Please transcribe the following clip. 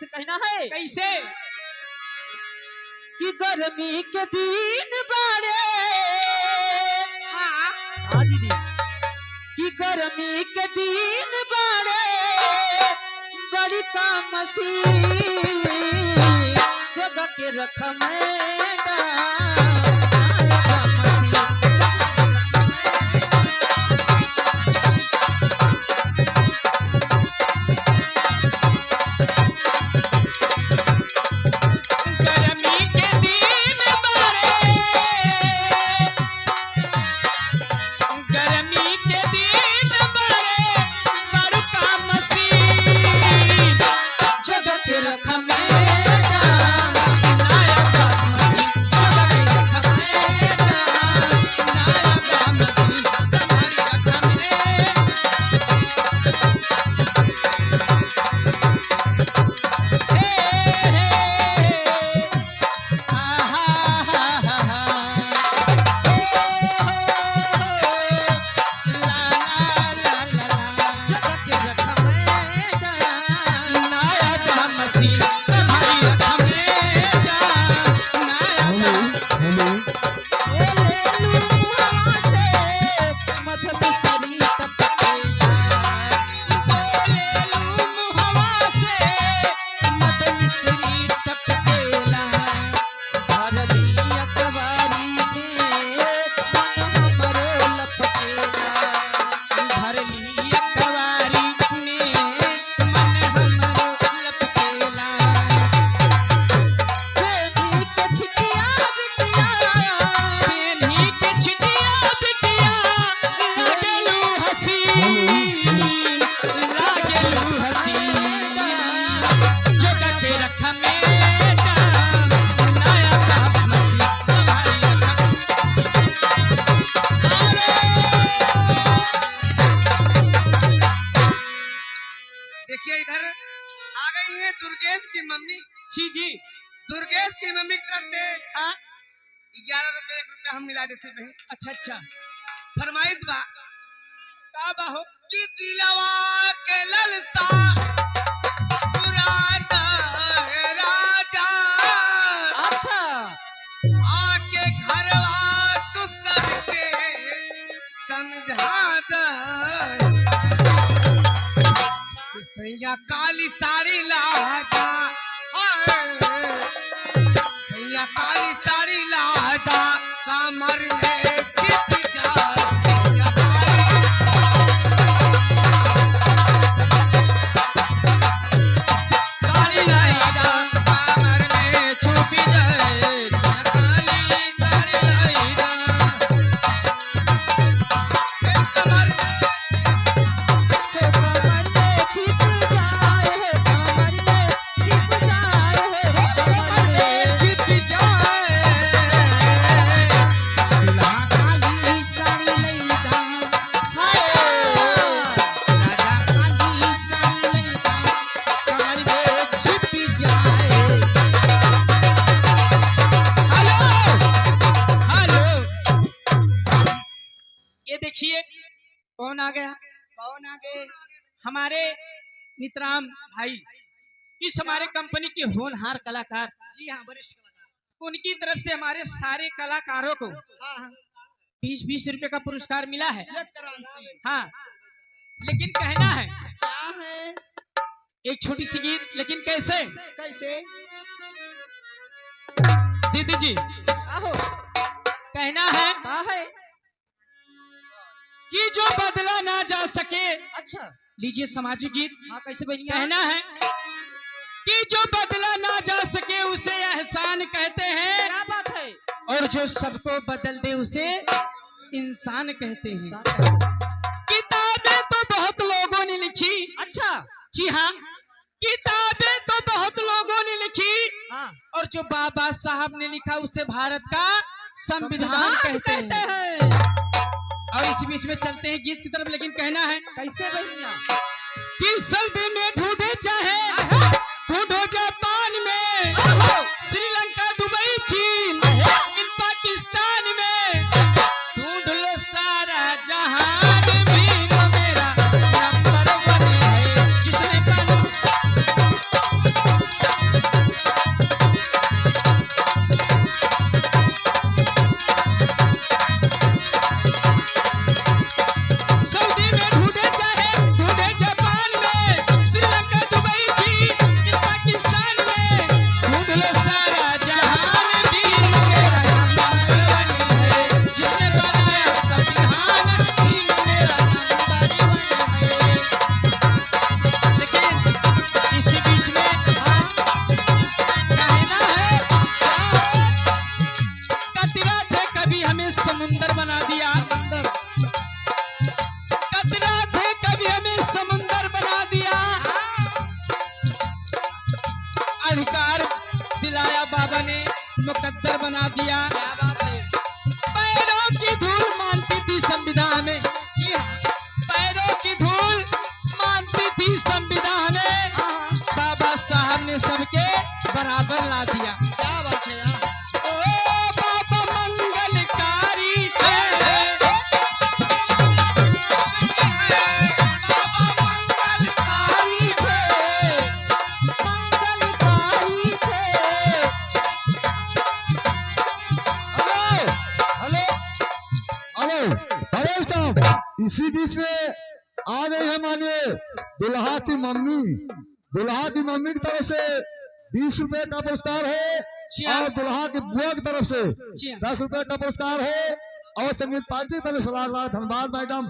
कैसे कहना है? कैसे? कि गर्मी के दिन बारे हाँ दीदी, कि गर्मी के दिन बारे बड़ी का मसीह जग के रख दुर्गेश की मम्मी की तरफ से 11 रुपए 1 रुपया हम मिला देते भाई। अच्छा अच्छा फरमाइश बा का बाहो कि दिलवा के ललता पुराना राजा अच्छा आके घरवा तू सबके समझा दे सैया काली तारी लागा सैया काली तारी लागा कमर में चिप जा सैया काली लागा कमर में छुप जाए काली तारी लागा कमर कौन आ गया? कौन आ गए? हमारे नितराम भाई, इस हमारे कंपनी के होनहार कलाकार। जी हाँ, वरिष्ठ कलाकार। उनकी तरफ से हमारे सारे कलाकारों को 20-20 रुपए का पुरस्कार मिला है। हाँ, लेकिन कहना है क्या है? एक छोटी सी गीत, लेकिन कैसे कैसे? दीदी जी आहो कहना है का है? कि जो बदला ना जा सके। अच्छा लीजिए सामाजिक गीत। हाँ कैसे बनी? कहना है कि जो बदला ना जा सके उसे एहसान कहते हैं। क्या बात है? और जो सबको बदल दे उसे इंसान कहते हैं। किताबें तो बहुत लोगों ने लिखी। अच्छा जी हाँ, किताबें तो बहुत लोगों ने लिखी। हाँ। और जो बाबा साहब ने लिखा उसे भारत का संविधान कहते हैं। और इसी बीच में चलते हैं गीत की तरफ, लेकिन कहना है कैसे बनिया? कि सर्दी में ढूंढे चाहे ढूंढो जापान में, श्रीलंका दुबई चीन इन पाकिस्तान में, ढूंढ लो सारा जहान भी मेरा नंबर 1 है। जिसने अधिकार दिलाया बाबा ने, मुकद्दर बना दिया। क्या बात है। पैरों की धूल मानती थी संविधान में, जी हाँ। पैरों की धूल मानती थी संविधान में, हाँ, बाबा साहब ने सबके बराबर ला दिया। क्या बात है यार। ओ बाबा मंगलकारी थे, मंगलकारी थे, मंगलकारी थे। हेलो हेलो हेलो साहब, इसी बीच में आ रही है मानिए दुल्हा की मम्मी। दुल्हा की मम्मी की तरफ से 20 रुपए का पुरस्कार है और दुल्हा की बुआ की तरफ से 10 रुपए का पुरस्कार है और संगीत पार्टी की तरफ से धन्यवाद मैडम।